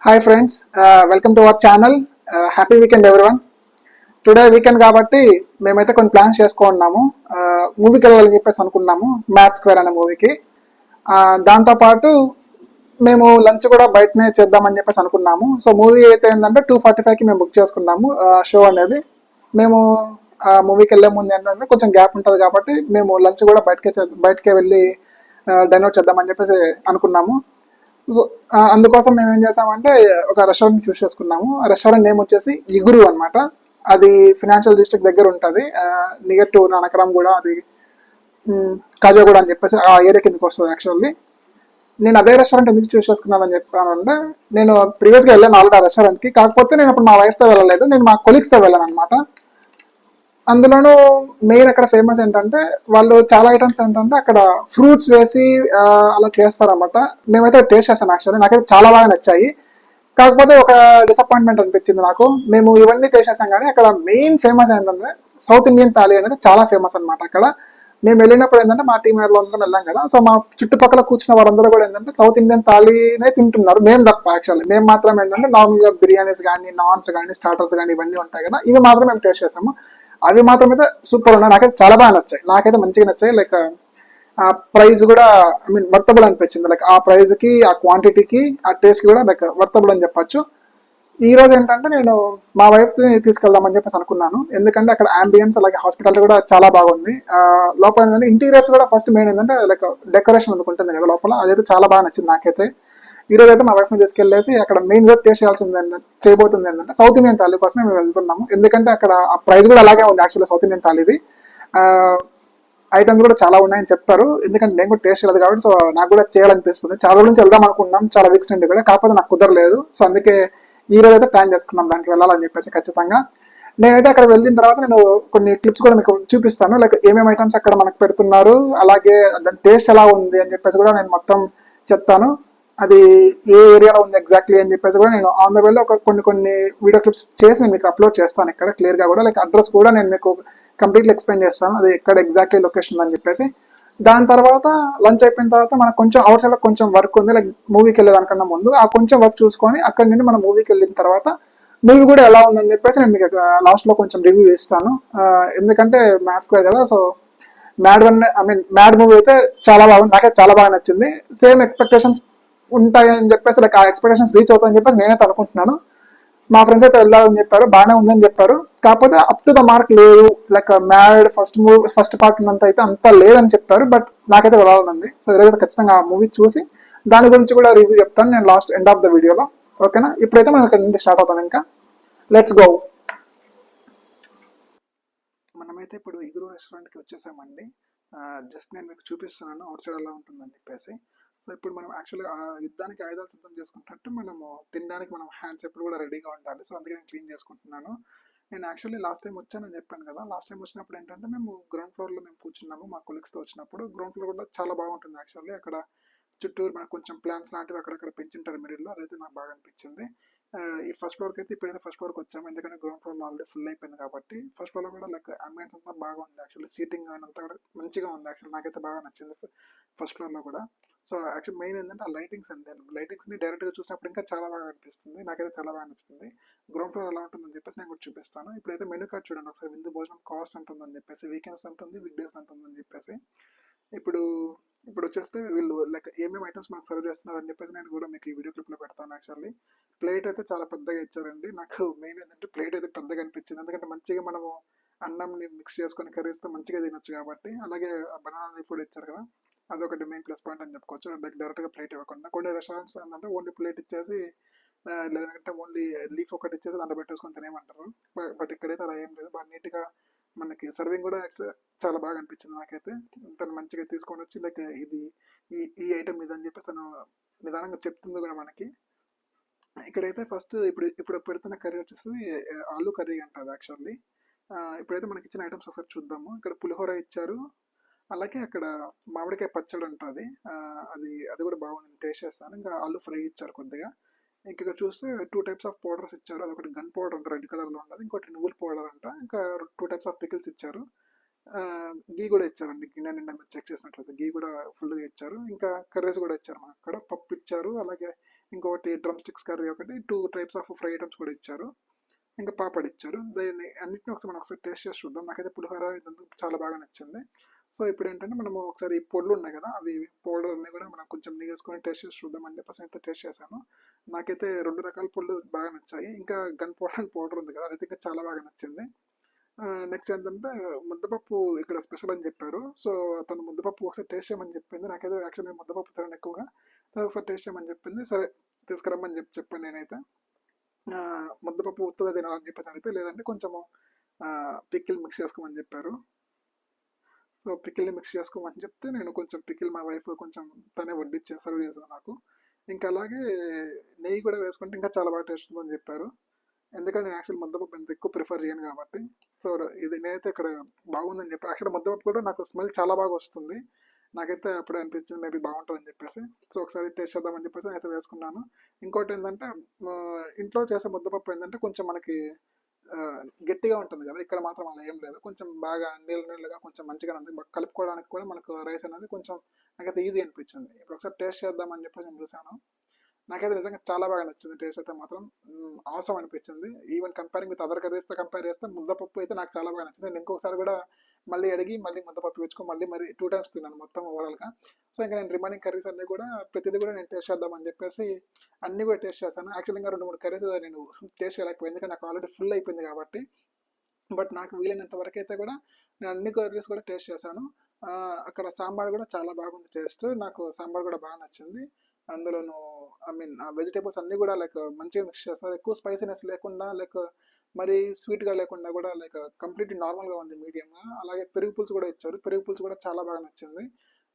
Hi friends, welcome to our channel. Happy weekend everyone. Today weekend కాబట్టి మేమైతే కొన్ని plans చేసుకున్నాము. మూవీకి వెళ్ళాలని చెప్పేసి అనుకున్నాము, మ్యాథ్ స్క్వేర్ అనే మూవీకి. దాంతోపాటు మేము లంచ్ కూడా బయటనే చేద్దామని చెప్పేసి అనుకున్నాము. సో మూవీ అయితే ఏంటంటే 2:45కి మేము బుక్ చేసుకున్నాము షో అనేది. మేము మూవీకి వెళ్ళే ముందు ఏంటంటే కొంచెం గ్యాప్ ఉంటుంది కాబట్టి మేము లంచ్ కూడా బయటకే వెళ్ళి డైనౌట్ చేద్దామని చెప్పేసి అనుకున్నాము. సో అందుకోసం మేము ఏం చేసామంటే ఒక రెస్టారెంట్ చూస్ చేసుకున్నాము. ఆ రెస్టారెంట్ నేమ్ వచ్చేసి ఇగురు అనమాట. అది ఫినాన్షియల్ డిస్ట్రిక్ట్ దగ్గర ఉంటుంది, నియర్ టు నానక్రామ్ కూడా, అది కాజాగూడ అని చెప్పేసి ఆ ఏరియా కిందకి వస్తుంది. యాక్చువల్లీ నేను అదే రెస్టారెంట్ ఎందుకు చూస్ చేసుకున్నానని చెప్పానంటే, నేను ప్రీవియస్గా వెళ్ళాను ఆల్రెడీ ఆ రెస్టారెంట్కి. కాకపోతే నేను అప్పుడు మా వైఫ్తో వెళ్ళలేదు, నేను మా కొలీగ్స్తో వెళ్ళాను అనమాట. అందులోనూ మెయిన్ అక్కడ ఫేమస్ ఏంటంటే వాళ్ళు చాలా ఐటమ్స్ ఏంటంటే అక్కడ ఫ్రూట్స్ వేసి అలా చేస్తారన్నమాట. మేమైతే టేస్ట్ చేస్తాం. యాక్చువల్లీ నాకైతే చాలా బాగా నచ్చాయి. కాకపోతే ఒక డిసప్పాయింట్మెంట్ అనిపించింది నాకు. మేము ఇవన్నీ టేస్ట్ చేసాం కానీ అక్కడ మెయిన్ ఫేమస్ ఏంటంటే సౌత్ ఇండియన్ థాలీ అనేది చాలా ఫేమస్ అనమాట. అక్కడ మేము వెళ్ళినప్పుడు ఏంటంటే మా టీం అందరం వెళ్ళాం కదా, సో మా చుట్టుపక్కల కూర్చున్న వారందరూ కూడా ఏంటంటే సౌత్ ఇండియన్ థాలీనే తింటున్నారు, మేము తప్ప. యాక్చువల్లీ మేము మాత్రం ఏంటంటే నార్మల్గా బిర్యానీస్ కానీ, నాన్స్ కానీ, స్టార్టర్స్ కానీ ఇవన్నీ ఉంటాయి కదా, ఇవి మాత్రం మేము టేస్ట్ చేసాము. అవి మాత్రం అయితే సూపర్ ఉన్నాయి, నాకైతే చాలా బాగా నచ్చాయి. నాకైతే మంచిగా నచ్చాయి. లైక్ ఆ ప్రైస్ కూడా వర్తబుల్ అనిపించింది. లైక్ ఆ ప్రైస్కి, ఆ క్వాంటిటీకి, ఆ టేస్ట్కి కూడా లైక్ వర్తబుల్ అని చెప్పొచ్చు. ఈ రోజు ఏంటంటే నేను మా వైఫ్ తీసుకెళ్దామని చెప్పేసి అనుకున్నాను. ఎందుకంటే అక్కడ అంబియన్స్ అలాగే హాస్పిటాలిటీ కూడా చాలా బాగుంది. లోపల ఏంటంటే ఇంటీరియర్స్ కూడా ఫస్ట్ మెయిన్ ఏంటంటే లైక్ డెకరేషన్ ఉంటుంది కదా లోపల, అదైతే చాలా బాగా నచ్చింది నాకైతే. ఈ రోజు అయితే మా వైఫ్ని తీసుకెళ్లేసి అక్కడ మెయిన్ గా టేస్ట్ చేయబోతుంది ఏంటంటే సౌత్ ఇండియన్ థాలీ కోసమే మేము వెళ్తున్నాము. ఎందుకంటే అక్కడ ఆ ప్రైస్ కూడా అలాగే ఉంది యాక్చువల్లీ సౌత్ ఇండియన్ థాలీది. ఐటమ్స్ కూడా చాలా ఉన్నాయని చెప్పారు. ఎందుకంటే నేను కూడా టేస్ట్ చేయలేదు కాబట్టి, సో నాకు కూడా చేయాలనిపిస్తుంది. చాలా రోజుల నుంచి వెళ్దాం అనుకున్నాం, చాలా వీక్స్ నుండి కూడా, కాకపోతే నాకు కుదరలేదు. సో అందుకే ఈ రోజు అయితే ప్లాన్ చేసుకున్నాం దానికి వెళ్ళాలని చెప్పేసి ఖచ్చితంగా. నేనైతే అక్కడ వెళ్ళిన తర్వాత నేను కొన్ని క్లిప్స్ కూడా మీకు చూపిస్తాను, లైక్ ఏమేమి ఐటమ్స్ అక్కడ మనకు పెడుతున్నారు, అలాగే దాని టేస్ట్ ఎలా ఉంది అని చెప్పేసి కూడా నేను మొత్తం చెప్తాను. అది ఏ ఏరియాలో ఉంది ఎగ్జాక్ట్లీ అని చెప్పేసి కూడా నేను ఆన్ ద వేలో ఒక కొన్ని వీడియో క్లిప్స్ చేసి నేను మీకు అప్లోడ్ చేస్తాను ఇక్కడ క్లియర్గా కూడా. లైక్ అడ్రస్ కూడా నేను మీకు కంప్లీట్లీ ఎక్స్ప్లెయిన్ చేస్తాను, అది ఎక్కడ ఎగ్జాక్ట్లీ లొకేషన్ అని చెప్పేసి. దాని తర్వాత లంచ్ అయిపోయిన తర్వాత మనకు కొంచెం అవుట్ సైడ్ కొంచెం వర్క్ ఉంది, లైక్ మూవీకి వెళ్ళేదానికన్నా ముందు ఆ కొంచెం వర్క్ చూసుకొని అక్కడ నుండి మనం మూవీకి వెళ్ళిన తర్వాత మూవీ కూడా ఎలా ఉందని చెప్పేసి నేను మీకు లాస్ట్ లో కొంచెం రివ్యూ ఇస్తాను. ఎందుకంటే మ్యాథ్ స్క్వేర్ కదా, సో మ్యాడ్ మూవీ అయితే చాలా బాగుంది, నాకైతే చాలా బాగా నచ్చింది. సేమ్ ఎక్స్పెక్టేషన్స్ ఉంటాయని చెప్పేసి, లైక్ ఆ ఎక్స్పెక్టేషన్స్ రీచ్ అవుతాయని చెప్పేసి నేనైతే అనుకుంటున్నాను. మా ఫ్రెండ్స్ అయితే వెళ్ళాలని చెప్పారు, బాగానే ఉందని చెప్పారు. కాకపోతే అప్ టు ద మార్క్ లేదు, లైక్ మ్యాడ్ ఫస్ట్ పార్ట్ ఉన్నంత అయితే అంత లేదని చెప్పారు. బట్ నాకైతే వెళ్ళాలని ఉంది. సో ఈరోజు ఖచ్చితంగా ఆ మూవీ చూసి దాని గురించి కూడా రివ్యూ చెప్తాను నేను లాస్ట్ ఎండ్ ఆఫ్ ద వీడియోలో. ఓకేనా? ఇప్పుడైతే మనం ఇక్కడ నుండి స్టార్ట్ అవుతాం. ఇంకా లెట్స్ గో. మనమైతే ఇప్పుడు ఇగురు రెస్టారెంట్కి వచ్చేసామండి. జస్ట్ నేను మీకు చూపిస్తున్నాను అవుట్ సైడ్ ఎలా ఉంటుందని చెప్పేసి. సో ఇప్పుడు మనం యాక్చువల్గా యుద్ధానికి ఆయుధాలు సిద్ధం చేసుకుంటున్నట్టు మనము తినడానికి మనం హ్యాండ్స్ ఎప్పుడు కూడా రెడీగా ఉండాలి. సో అందుకే నేను క్లీన్ చేసుకుంటున్నాను. నేను యాక్చువల్లీ లాస్ట్ టైం వచ్చానని చెప్పాను కదా, లాస్ట్ టైం వచ్చినప్పుడు ఏంటంటే మేము గ్రౌండ్ ఫ్లోర్లో మేము కూర్చున్నాము మా కొలీగ్స్తో వచ్చినప్పుడు. గ్రౌండ్ ఫ్లోర్ కూడా చాలా బాగుంటుంది యాక్చువల్లీ. అక్కడ చుట్టూరు మనకు కొంచెం ప్లాంట్స్ లాంటివి అక్కడక్కడ పెంచుంటారు మిడిల్లో, అదైతే నాకు బాగా అనిపించింది. ఈ ఫస్ట్ ఫ్లోర్కి అయితే ఇప్పుడైతే ఫస్ట్ ఫ్లోర్కి వచ్చాము, ఎందుకంటే గ్రౌండ్ ఫ్లోర్లో ఆల్రెడీ ఫుల్ అయిపోయింది కాబట్టి. ఫస్ట్ ఫ్లోర్లో కూడా లైక్ అంబియన్స్ అంతా బాగా ఉంది యాక్చువల్లీ, సీటింగ్ అంతా కూడా మంచిగా ఉంది యాక్చువల్లీ, నాకైతే బాగా నచ్చింది ఫస్ట్ ఫ్లోర్లో కూడా. సో యాక్చువల్ మెయిన్ ఏంటంటే ఆ లైటింగ్స్ అండి, లైటింగ్స్ని డైరెక్ట్గా చూసినప్పుడు ఇంకా చాలా బాగా అనిపిస్తుంది, నాకైతే చాలా బాగా నచ్చుతుంది. గ్రౌండ్ ఫ్లోర్ ఎలా ఉంటుందని చెప్పేసి నేను కూడా చూపిస్తాను. ఇప్పుడైతే మెనూ కార్డ్ చూడండి ఒకసారి, విందు భోజనం కాస్ట్ ఎంత ఉందని చెప్పేసి, వీకెండ్స్ ఎంత ఉంది, వీక్ డేస్ ఎంత ఉందని చెప్పేసి. ఇప్పుడు ఇప్పుడు వచ్చేస్తే వీళ్ళు లైక్ ఏమేమి ఐటమ్స్ మనకు సర్వ్ చేస్తున్నారు అని చెప్పేసి నేను కూడా మీకు ఈ వీడియో క్లిప్లో పెడతాను. యాక్చువల్లీ ప్లేట్ అయితే చాలా పెద్దగా ఇచ్చారండి. నాకు మెయిన్ ఏంటంటే ప్లేట్ అయితే పెద్దగా అనిపించింది, ఎందుకంటే మంచిగా మనము అన్నంని మిక్స్ చేసుకొని కర్రీస్తో మంచిగా తినొచ్చు కాబట్టి. అలాగే బనానా ఫుడ్ ఇచ్చారు కదా, అదొకటి మెయిన్ ప్లస్ పాయింట్ అని చెప్పుకోవచ్చు. లైక్ డైరెక్ట్గా ప్లేట్ ఇవ్వకుండా కొన్ని రెస్టారెంట్స్ ఏంటంటే ఓన్లీ ప్లేట్ ఇచ్చేసి లేదంటే ఓన్లీ లీఫ్ ఒకటి ఇచ్చేసి దాంట్లో పెట్టేసుకొని తినేయమంటారు. బట్ ఇక్కడైతే అలా ఏం లేదు, బాగా నీట్గా మనకి సర్వింగ్ కూడా చాలా బాగా అనిపించింది నాకైతే. తను మంచిగా తీసుకొని వచ్చి లైక్ ఇది ఈ ఈ ఐటమ్ ఇది అని చెప్పేసి తను నిదానంగా చెప్తుంది కూడా మనకి. ఇక్కడైతే ఫస్ట్ ఇప్పుడు పెడుతున్న కర్రీ వచ్చేసి ఆలూ కర్రీ అంటుంది యాక్చువల్లీ. ఇప్పుడైతే మనకి ఇచ్చిన ఐటమ్స్ ఒకసారి చూద్దాము. ఇక్కడ పులిహోర ఇచ్చారు, అలాగే అక్కడ మామిడికాయ పచ్చడి ఉంటుంది, అది కూడా బాగుంది, టేస్ట్ చేస్తాను. ఇంకా ఆలూ ఫ్రై ఇచ్చారు కొద్దిగా. ఇక్కడ చూస్తే 2 టైప్స్ ఆఫ్ పౌడర్స్ ఇచ్చారు, అదొకటి గన్ పౌడర్ అంట రెడ్ కలర్లో ఉంటుంది, ఇంకోటి నువ్వుల పౌడర్ అంట, ఇంకా 2 టైప్స్ ఆఫ్ పికిల్స్ ఇచ్చారు. గీ కూడా ఇచ్చారండి, గిన్నె నిండా మీరు చెక్ చేసినట్లయితే గీ కూడా ఫుల్గా ఇచ్చారు. ఇంకా కర్రీస్ కూడా ఇచ్చారు, మనకు అక్కడ పప్పు ఇచ్చారు, అలాగే ఇంకొకటి డ్రమ్ స్టిక్స్ కర్రీ ఒకటి, 2 టైప్స్ ఆఫ్ ఫ్రై ఐటమ్స్ కూడా ఇచ్చారు. ఇంకా పాపడ్ ఇచ్చారు. దీన్ని అన్నిటిని ఒకసారి మనం ఒకసారి టేస్ట్ చేసి చూద్దాం. నాకైతే పులిహోర ఇదంతా చాలా బాగా నచ్చింది. సో ఇప్పుడు ఏంటంటే మనము ఒకసారి ఈ పొడులు ఉన్నాయి కదా, అవి పౌడర్ అన్నీ కూడా మనం కొంచెం నెయ్యేసుకొని టేస్ట్ చేసి చూద్దాం అని చెప్పేసి అయితే టేస్ట్ చేశాను. నాకైతే 2 రకాల పొడులు బాగా నచ్చాయి. ఇంకా గన్ పౌడర్ అండ్ పౌడర్ ఉంది కదా, అదైతే ఇంకా చాలా బాగా నచ్చింది. నెక్స్ట్ ఏంటంటే ముద్దపప్పు ఇక్కడ స్పెషల్ అని చెప్పారు. సో తను ముద్దపప్పు ఒకసారి టేస్ట్ చేయమని చెప్పింది. నాకైతే యాక్చువల్లీ ముద్దపప్పు తినను ఎక్కువగా, తను ఒకసారి టేస్ట్ చేయమని చెప్పింది. సరే తీసుకురమ్మని చెప్పాను నేనైతే. ముద్దపప్పు ఉత్తగా తినాలని చెప్పేసి అడిగితే లేదంటే కొంచెము పికిల్ మిక్స్ చేసుకోమని చెప్పారు. సో పికిల్ని మిక్స్ చేసుకోమని చెప్తే నేను కొంచెం పికిల్ మా వైఫ్ కొంచెం తనే వడ్డించి సర్వ్ చేశాను నాకు. ఇంకా అలాగే నెయ్యి కూడా వేసుకుంటే ఇంకా చాలా బాగా టేస్ట్ ఉందని చెప్పారు. ఎందుకంటే నేను యాక్చువల్ ముద్దపప్పు ఎంత ఎక్కువ ప్రిఫర్ చేయను కాబట్టి. సో ఇది నేనైతే ఇక్కడ బాగుందని చెప్పి యాక్చువల్ ముద్దపప్పు కూడా నాకు స్మెల్ చాలా బాగా వస్తుంది. నాకైతే అప్పుడే అనిపించింది మేబీ బాగుంటుందని చెప్పేసి. సో ఒకసారి టేస్ట్ చేద్దామని చెప్పేసి అయితే వేసుకున్నాను. ఇంకోటి ఏంటంటే ఇంట్లో చేసే ముద్దపప్పు ఏంటంటే కొంచెం మనకి గట్టిగా ఉంటుంది కదా, ఇక్కడ మాత్రం అలా ఏం లేదు. కొంచెం బాగా నీళ్ళగా కొంచెం మంచిగా ఉంది. కలుపుకోవడానికి కూడా మనకు రైస్ అనేది కొంచెం నాకైతే ఈజీ అనిపించింది. ఇప్పుడు ఒకసారి టేస్ట్ చేద్దామని చెప్పేసి నేను చూశాను. నాకైతే నిజంగా చాలా బాగా నచ్చింది. టేస్ట్ అయితే మాత్రం అవసరం అనిపించింది. ఈవెన్ కంపేరింగ్ విత్ అదర్ కర్రీస్తో కంపేర్ చేస్తే ముద్దపప్పు అయితే నాకు చాలా బాగా నచ్చింది. నేను ఇంకొకసారి కూడా మళ్ళీ అడిగి మళ్ళీ ముద్దపప్పు వేసుకొని మరి 2 టైమ్స్ తిన్నాను మొత్తం ఓవరాల్గా. సో ఇంకా నేను రిమైనింగ్ కర్రీస్ అన్నీ కూడా ప్రతిదీ కూడా నేను టేస్ట్ చేద్దామని చెప్పేసి అన్నీ కూడా టేస్ట్ చేశాను. యాక్చువల్లీ ఇంకా 2-3 కర్రీస్ నేను టేస్ట్ చేయలేకపోయింది, ఎందుకంటే నాకు ఆల్రెడీ ఫుల్ అయిపోయింది కాబట్టి. బట్ నాకు వీలైనంత వరకు అయితే కూడా నేను అన్ని కర్రీస్ కూడా టేస్ట్ చేశాను. అక్కడ సాంబార్ కూడా చాలా బాగుంది టేస్ట్. నాకు సాంబార్ కూడా బాగా నచ్చింది. అందులోను ఐ మీన్ వెజిటేబుల్స్ అన్నీ కూడా లైక్ మంచిగా మిక్స్ చేస్తారు. ఎక్కువ స్పైసీనెస్ లేకుండా లైక్ మరి స్వీట్గా లేకుండా కూడా లైక్ కంప్లీట్లీ నార్మల్గా ఉంది, మీడియంగా. అలాగే పెరుగు పులుసు కూడా ఇచ్చారు. పెరుగు పులుసు కూడా చాలా బాగా నచ్చింది.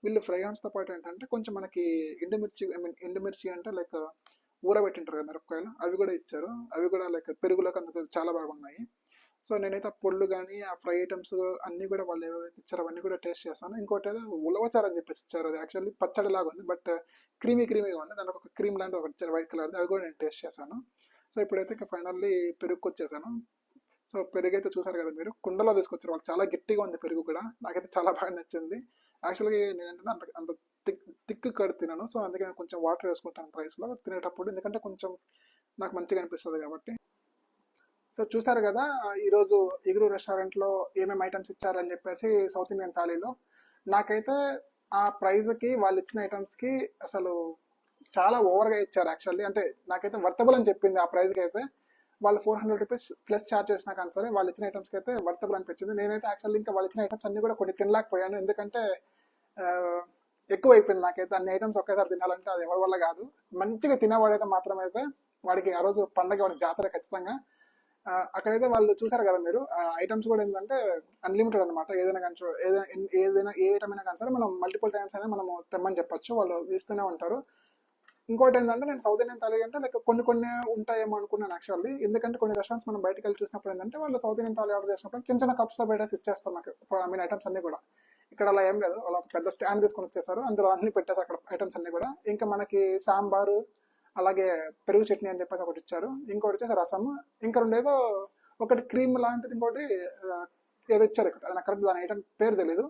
వీళ్ళు ఫ్రై హాన్స్తో పాటు ఏంటంటే కొంచెం మనకి ఎండుమిర్చి ఐ మీన్ ఎండుమిర్చి అంటే లైక్ ఊరబెట్టింటారు కదా మిరపకాయలు, అవి కూడా ఇచ్చారు. అవి కూడా లైక్ పెరుగులోకి అందుకు చాలా బాగున్నాయి. సో నేనైతే ఆ పొళ్ళు కానీ ఆ ఫ్రై ఐటమ్స్ అన్నీ కూడా వాళ్ళు ఏవైతే ఇచ్చారో అవన్నీ కూడా టేస్ట్ చేస్తాను. ఇంకోటి ఏదో ఉలవచారు అని చెప్పేసి ఇచ్చారు. అది యాక్చువల్లీ పచ్చడి లాగా ఉంది, బట్ క్రీమీగా ఉంది. దానికి ఒక క్రీమ్ లాంటి ఒకటి ఇచ్చారు వైట్ కలర్, అవి కూడా నేను టేస్ట్ చేశాను. సో ఇప్పుడైతే ఇంకా ఫైనల్లీ పెరుగుకి వచ్చేసాను. సో పెరుగు అయితే చూసారు కదా మీరు, కుండలో తీసుకొచ్చారు వాళ్ళు. చాలా గట్టిగా ఉంది పెరుగు కూడా, నాకైతే చాలా బాగా నచ్చింది. యాక్చువల్గా నేనంటే అంత థిక్ కర్డ్ తినను. సో అందుకే నేను కొంచెం వాటర్ వేసుకుంటాను రైస్లో తినేటప్పుడు, ఎందుకంటే కొంచెం నాకు మంచిగా అనిపిస్తుంది కాబట్టి. సో చూసారు కదా ఈరోజు ఇగురు రెస్టారెంట్లో ఏమేమి ఐటమ్స్ ఇచ్చారని చెప్పేసి సౌత్ ఇండియన్ థాలీలో. నాకైతే ఆ ప్రైజ్కి వాళ్ళు ఇచ్చిన ఐటమ్స్కి అసలు చాలా ఓవర్గా ఇచ్చారు యాక్చువల్లీ. అంటే నాకైతే వర్తబుల్ అని చెప్పింది ఆ ప్రైస్కి అయితే. వాళ్ళు 400 రూపీస్ ప్లస్ ఛార్జ్ చేసినా కానీ సరే వాళ్ళు ఇచ్చిన ఐటమ్స్కి అయితే వర్తబుల్ అనిపించింది. నేనైతే యాక్చువల్లీ ఇంకా వాళ్ళు ఇచ్చిన ఐటమ్స్ అన్ని కూడా కొన్ని తినలేకపోయాను, ఎందుకంటే ఎక్కువ అయిపోయింది నాకైతే. అన్ని ఐటమ్స్ ఒకేసారి తినాలంటే అది ఎవరి వల్ల కాదు. మంచిగా తినేవాడైతే మాత్రమైతే వాడికి ఆ రోజు పండగ, వాడికి జాతర ఖచ్చితంగా. అక్కడైతే వాళ్ళు చూసారు కదా మీరు, ఐటమ్స్ కూడా ఏంటంటే అన్లిమిటెడ్ అనమాట. ఏదైనా కానీ ఏదైనా ఏ ఐటమ్ అయినా కానీ సరే మనం మల్టిపుల్ టైమ్స్ అయినా మనం తెమ్మని చెప్పొచ్చు, వాళ్ళు ఇస్తూనే ఉంటారు. ఇంకోటి ఏంటంటే నేను సౌత్ ఇండియన్ థాలీ అంటే లైక్ కొన్ని ఉంటాయేమో అనుకున్నాను యాక్చువల్లీ. ఎందుకంటే కొన్ని రెస్టారెంట్స్ మనం బయటకు వెళ్ళి చూసినప్పుడు ఏంటంటే వాళ్ళు సౌత్ ఇండియన్ థాలీ ఆర్డర్ చేసినప్పుడు చిన్న చిన్న కప్స్లో పెట్టేసి ఇచ్చేస్తారు నాకు, ఐ మీన్ ఐటమ్స్ అన్ని కూడా. ఇక్కడ అలా ఏం లేదు, వాళ్ళు పెద్ద స్టాండ్ తీసుకొని వచ్చేసారు, అందులో అన్ని పెట్టేసి అక్కడ ఐటమ్స్ అన్ని కూడా. ఇంకా మనకి సాంబారు అలాగే పెరుగు చట్నీ అని చెప్పేసి ఒకటి ఇచ్చారు. ఇంకోటి వచ్చేసి రసం, ఇంకా రెండేదో ఒకటి క్రీమ్ లాంటిది, ఇంకోటి ఏదో ఇచ్చారు ఇక్కడ, అది నాకు కరెక్ట్ దాని ఐటమ్ పేరు తెలీదు.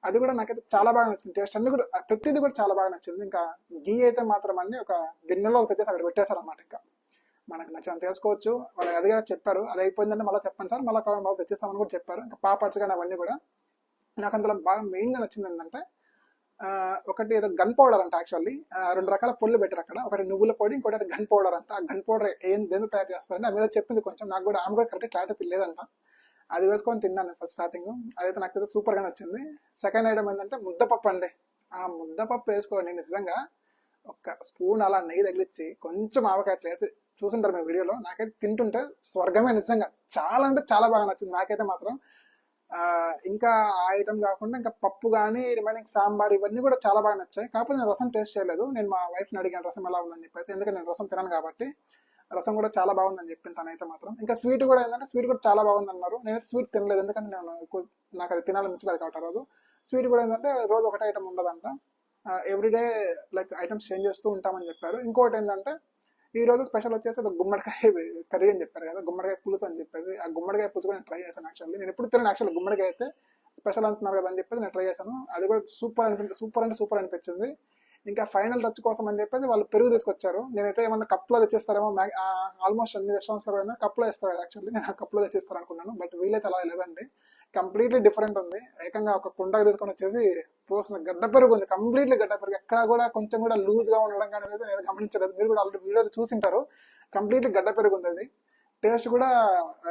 అది కూడా నాకైతే చాలా బాగా నచ్చింది. టేస్ట్ అన్ని కూడా ప్రతిదీ కూడా చాలా బాగా నచ్చింది. ఇంకా గీ అయితే మాత్రం అన్ని ఒక గిన్నెలో తెచ్చేసి అక్కడ పెట్టేశారు అనమాట. ఇంకా మనకు నచ్చినంత వేసుకోవచ్చు. వాళ్ళు అదిగా చెప్పారు, అది అయిపోయిందంటే మళ్ళీ చెప్పండి సార్, మళ్ళీ కావాలి తెచ్చిస్తామని కూడా చెప్పారు. ఇంకా పాపడ్స్ కానీ అవన్నీ కూడా. నాకు అందులో బాగా మెయిన్గా నచ్చింది ఏంటంటే ఒకటి ఏదో గన్ పౌడర్ అంట. యాక్చువల్లీ 2 రకాల పొళ్ళు పెట్టారు అక్కడ, ఒకటి నువ్వుల పొడి, ఇంకోటి అయితే గన్ పౌడర్ అంట. ఆ గన్ పౌడర్ దేని తయారు చేస్తారంటే ఆ మీద చెప్పింది కొంచెం, నాకు కూడా ఆమె కూడా కరెక్ట్ క్లారిటీ లేదంట. అది వేసుకొని తిన్నాను ఫస్ట్ స్టార్టింగ్, అదైతే నాకైతే సూపర్గా నచ్చింది. సెకండ్ ఐటమ్ ఏంటంటే ముద్దపప్పు అండి. ఆ ముద్దపప్పు వేసుకొని నిజంగా ఒక స్పూన్ అలా నెయ్యి తగిలిచ్చి కొంచెం ఆవకాయట్లు వేసి చూసుంటారు మీ వీడియోలో, నాకైతే తింటుంటే స్వర్గమే నిజంగా. చాలా అంటే చాలా బాగా నచ్చింది నాకైతే మాత్రం. ఇంకా ఆ ఐటమ్ కాకుండా ఇంకా పప్పు కానీ రిమైనింగ్ సాంబార్ ఇవన్నీ కూడా చాలా బాగా నచ్చాయి. కాకపోతే నేను రసం టేస్ట్ చేయలేదు. నేను మా వైఫ్ని అడిగాను రసం ఎలా ఉందని చెప్పేసి, ఎందుకంటే నేను రసం తినాను కాబట్టి. రసం కూడా చాలా బాగుందని చెప్పింది తనైతే మాత్రం. ఇంకా స్వీట్ కూడా ఏంటంటే స్వీట్ కూడా చాలా బాగుంది అన్నారు. నేనైతే స్వీట్ తినలేదు, ఎందుకంటే నాకు అది తినాలనిపించలేదు కాబట్టి ఆ రోజు. స్వీట్ కూడా ఏంటంటే రోజు ఒకటే ఐటమ్ ఉండదంట, ఎవ్రీడే లైక్ ఐటమ్స్ చేంజ్ చేస్తూ ఉంటామని చెప్పారు. ఇంకోటి ఏంటంటే ఈ రోజు స్పెషల్ వచ్చేసి గుమ్మడికాయ కర్రీ అని చెప్పారు కదా, గుమ్మడికాయ పులుసు అని చెప్పేసి. ఆ గుమ్మడికాయ పులుసు కూడా నేను ట్రై చేశాను యాక్చువల్లీ. నేను ఎప్పుడు తిన్నాను యాక్చువల్లీ గుమ్మడికాయ అయితే, స్పెషల్ అంటున్నారు కదా అని చెప్పేసి నేను ట్రై చేశాను. అది కూడా సూపర్ అంటే సూపర్ అనిపించింది. ఇంకా ఫైనల్ టచ్ కోసం అని చెప్పేసి వాళ్ళు పెరుగు తీసుకొచ్చారు. నేనైతే ఏమన్నా కప్లో తెచ్చిస్తారేమో, ఆల్మోస్ట్ అన్ని రెస్టారెంట్స్లో కూడా కప్లో ఇస్తారు కదా, యాక్చువల్లీ నేను కప్లో తెచ్చిస్తారు అనుకున్నాను. బట్ వీలైతే అలా లేదండి, కంప్లీట్లీ డిఫరెంట్ ఉంది. ఏకంగా ఒక కుండగా తీసుకొని వచ్చేసి పోసిన గడ్డ పెరుగు ఉంది, కంప్లీట్లీ గడ్డ పెరుగు. ఎక్కడ కూడా కొంచెం కూడా లూజ్గా ఉండడం కానీ అయితే నేను గమనించలేదు. మీరు కూడా ఆల్రెడీ వీడియోలో చూసింటారు, కంప్లీట్లీ గడ్డ పెరుగు ఉంది. అది టేస్ట్ కూడా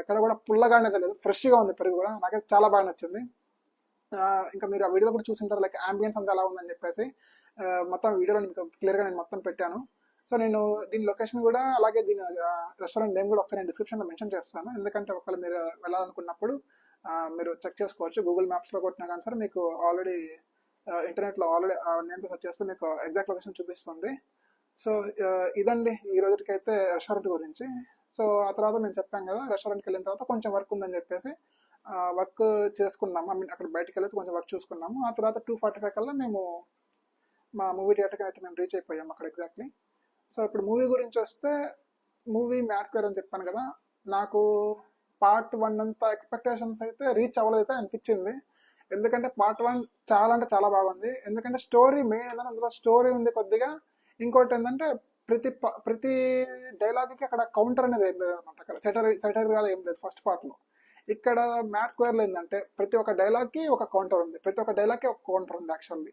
ఎక్కడ కూడా పుల్లగా అనేది లేదు, ఫ్రెష్గా ఉంది పెరుగు కూడా. నాకైతే చాలా బాగా నచ్చింది. ఇంకా మీరు ఆ వీడియోలో కూడా చూసింటారు, లైక్ అంబియన్స్ అంతా ఎలా ఉందని చెప్పేసి. మొత్తం వీడియోలో మీకు క్లియర్గా నేను మొత్తం పెట్టాను. సో నేను దీని లొకేషన్ కూడా అలాగే దీని రెస్టారెంట్ నేమ్ కూడా ఒకసారి నేను డిస్క్రిప్షన్లో మెన్షన్ చేస్తాను. ఎందుకంటే ఒకవేళ మీరు వెళ్ళాలనుకున్నప్పుడు మీరు చెక్ చేసుకోవచ్చు. గూగుల్ మ్యాప్స్లో కొట్టినా కానీ సరే మీకు ఆల్రెడీ ఇంటర్నెట్లో ఆల్రెడీ నేమ్తో సెర్చ్ చేస్తే మీకు ఎగ్జాక్ట్ లొకేషన్ చూపిస్తుంది. సో ఇదండి ఈ రోజుకైతే రెస్టారెంట్ గురించి. సో ఆ తర్వాత మేము చెప్పాం కదా, రెస్టారెంట్కి వెళ్ళిన తర్వాత కొంచెం వర్క్ ఉందని చెప్పేసి వర్క్ చేసుకున్నాము. అక్కడ బయటకు వెళ్ళేసి కొంచెం వర్క్ చూసుకున్నాము. ఆ తర్వాత 2:45 కల్లా మేము మా మూవీ థియేటర్కి అయితే మేము రీచ్ అయిపోయాము అక్కడ ఎగ్జాక్ట్లీ. సో ఇప్పుడు మూవీ గురించి వస్తే, మూవీ మ్యాథ్స్ స్క్వేర్ అని చెప్పాను కదా, నాకు పార్ట్ 1 అంతా ఎక్స్పెక్టేషన్స్ అయితే రీచ్ అవ్వలేదైతే అనిపించింది. ఎందుకంటే పార్ట్ 1 చాలా అంటే చాలా బాగుంది. ఎందుకంటే స్టోరీ మెయిన్ ఏంటంటే అందులో స్టోరీ ఉంది కొద్దిగా. ఇంకోటి ఏంటంటే ప్రతి డైలాగ్కి అక్కడ కౌంటర్ అనేది ఏం లేదు అనమాట. అక్కడ సెటైర్గా ఏం లేదు ఫస్ట్ పార్ట్లో. ఇక్కడ మ్యాథ్స్ స్క్వేర్లో ఏంటంటే ప్రతి ఒక్క డైలాగ్కి ఒక కౌంటర్ ఉంది, ప్రతి ఒక్క డైలాగ్కి ఒక కౌంటర్ ఉంది యాక్చువల్లీ.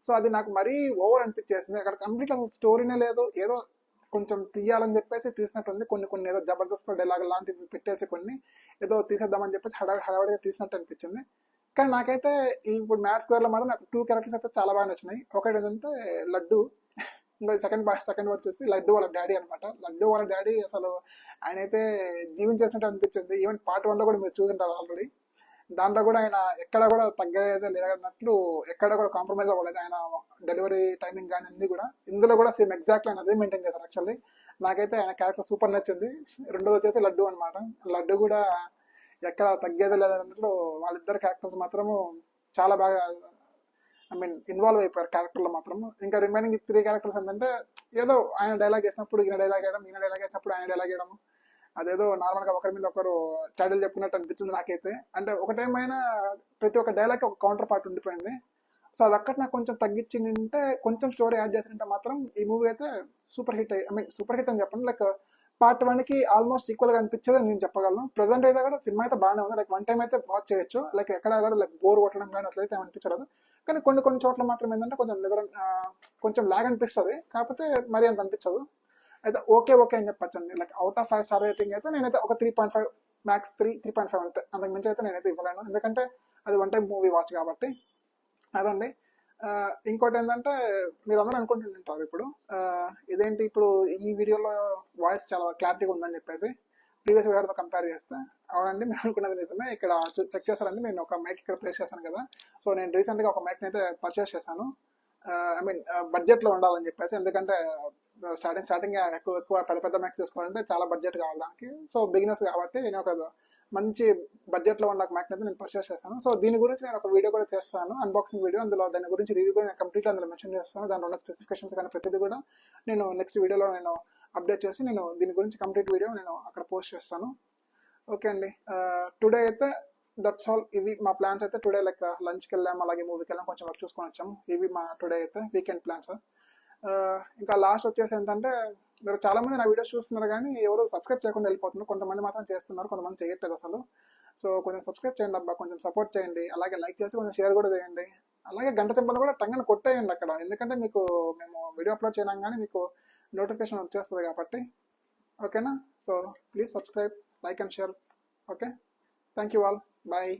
సో అది నాకు మరీ ఓవర్ అనిపించేసింది. అక్కడ కంప్లీట్ అసలు స్టోరీనే లేదు, ఏదో కొంచెం తీయాలని చెప్పేసి తీసినట్టుంది. కొన్ని ఏదో జబర్దస్త్ డైలాగ్ లాంటివి పెట్టేసి కొన్ని ఏదో తీసేద్దామని చెప్పేసి హడావిడిగా తీసినట్టు అనిపించింది. కానీ నాకైతే ఇప్పుడు మ్యాథ్స్ స్క్వేర్లో మాత్రం నాకు 2 క్యారెక్టర్స్ అయితే చాలా బాగా నచ్చినాయి. ఒకటి ఏంటంటే లడ్డు, ఇంకో సెకండ్ వచ్చేసి లడ్డు వాళ్ళ డాడీ అనమాట. లడ్డు వాళ్ళ డాడీ అసలు ఆయన అయితే జీవించేసినట్టు అనిపించింది. ఈవెన్ పార్ట్ 1లో కూడా మీరు చూసింటారు ఆల్రెడీ. దాంట్లో కూడా ఆయన ఎక్కడ కూడా తగ్గేదే లేదన్నట్లు, ఎక్కడ కూడా కాంప్రమైజ్ అవ్వలేదు. ఆయన డెలివరీ టైమింగ్ కానీ అన్ని కూడా ఇందులో కూడా సేమ్ ఎగ్జాక్ట్లీ ఆయన అదే మెయింటైన్ చేశారు యాక్చువల్లీ. నాకైతే ఆయన క్యారెక్టర్ సూపర్ నచ్చింది. రెండోది వచ్చేసి లడ్డు అనమాట. లడ్డు కూడా ఎక్కడ తగ్గేదే లేదన్నట్లు వాళ్ళిద్దరు క్యారెక్టర్స్ మాత్రము చాలా బాగా ఇన్వాల్వ్ అయిపోయారు క్యారెక్టర్లో మాత్రం. ఇంకా రిమైనింగ్ 3 క్యారెక్టర్స్ ఏంటంటే ఏదో ఆయన డైలాగ్ వేసినప్పుడు ఈయన డైలాగ్ వేయడం, ఈయన డైలాగ్ వేసినప్పుడు ఆయన డైలాగ్ వేయడం, అదేదో నార్మల్గా ఒకరి మీద ఒకరు చాడీలు చెప్పుకున్నట్టు అనిపించింది నాకైతే. అంటే ఒకటేమైనా ప్రతి ఒక్క డైలాగ్కి ఒక కౌంటర్ పార్ట్ ఉండిపోయింది. సో అది అక్కడ నాకు కొంచెం తగ్గించిందంటే, కొంచెం స్టోరీ యాడ్ చేసినంటే మాత్రం ఈ మూవీ అయితే సూపర్ హిట్ సూపర్ హిట్ అని చెప్పండి. లైక్ పార్ట్ 1కి ఆల్మోస్ట్ ఈక్వల్గా అనిపించేది నేను చెప్పగలను. ప్రజెంట్ అయితే కూడా సినిమా అయితే బాగానే ఉంది, లైక్ 1 టైం అయితే వాచ్ చేయొచ్చు. లైక్ ఎక్కడ కూడా లైక్ బోర్ కొట్టడం కానీ అట్లయితే అనిపించలేదు. కానీ కొన్ని చోట్ల మాత్రం ఏంటంటే కొంచెం లాగ్ అనిపిస్తుంది, కాకపోతే మరీ అంత అనిపించదు. అయితే ఓకే అని చెప్పచ్చండి. Like out of 5 star rating అయితే నేనైతే ఒక 3.5 మ్యాక్స్ 3.5 అంతే, అంతకు మించి అయితే నేనైతే ఇవ్వలేను. ఎందుకంటే అది 1 టైం మూవీ వాచ్ కాబట్టి. అదండి. ఇంకోటి ఏంటంటే మీరు అందరూ అనుకుంటుంటారు ఇప్పుడు ఇదేంటి ఇప్పుడు ఈ వీడియోలో వాయిస్ చాలా క్లారిటీగా ఉందని చెప్పేసి ప్రీవియస్ వీడియోతో కంపేర్ చేస్తే. అవునండి, మీరు అనుకున్నది నిజమే. ఇక్కడ చెక్ చేస్తారండి, నేను ఒక మైక్ ఇక్కడ ప్లేస్ చేశాను కదా. సో నేను రీసెంట్గా ఒక మైక్ని అయితే పర్చేస్ చేశాను. బడ్జెట్లో ఉండాలని చెప్పేసి. ఎందుకంటే స్టార్టింగ్ ఎక్కువ పెద్ద మైక్స్ తీసుకోవాలంటే చాలా బడ్జెట్ కావాలి దానికి. సో బిగినర్స్ కాబట్టి నేను ఒక మంచి బడ్జెట్లో ఉన్న మ్యాక్ అయితే నేను పర్చేస్ చేస్తాను. సో దీని గురించి నేను ఒక వీడియో కూడా చేస్తాను, అన్బాక్సింగ్ వీడియో. అందులో దాని గురించి రివ్యూ కూడా నేను కంప్లీట్గా అందులో మెన్షన్ చేస్తాను. దాంట్లో ఉన్న స్పెసిఫికేషన్స్ కానీ ప్రతిదీ కూడా నేను నెక్స్ట్ వీడియోలో నేను అప్డేట్ చేసి నేను దీని గురించి కంప్లీట్ వీడియో నేను అక్కడ పోస్ట్ చేస్తాను. ఓకే అండి, టుడే అయితే దట్స్ ఆల్. ఇవి మా ప్లాన్స్ అయితే. టుడే లైక్ లంచ్కి వెళ్ళాము, అలాగే మూవీకి వెళ్ళాము, కొంచెం వర్క్ చూసుకొని వచ్చాము. ఇవి మా టుడే అయితే వీకెండ్ ప్లాన్స్. ఇంకా లాస్ట్ వచ్చేసి ఏంటంటే, మీరు చాలా మంది నా వీడియోస్ చూస్తున్నారు కానీ ఎవరు సబ్స్క్రైబ్ చేయకుండా వెళ్ళిపోతున్నారు. కొంతమంది మాత్రం చేస్తున్నారు, కొంతమంది చేయట్లేదు అసలు. సో కొంచెం సబ్స్క్రైబ్ చేయండి అబ్బా, కొంచెం సపోర్ట్ చేయండి. అలాగే లైక్ చేసి కొంచెం షేర్ కూడా చేయండి. అలాగే గంట సింబల్ కూడా టంగని కొట్టేయండి అక్కడ, ఎందుకంటే మీకు మేము వీడియో అప్లోడ్ చేయడం కానీ మీకు నోటిఫికేషన్ వచ్చేస్తుంది కాబట్టి. ఓకేనా? So please subscribe, like and share. Okay, thank you all, bye.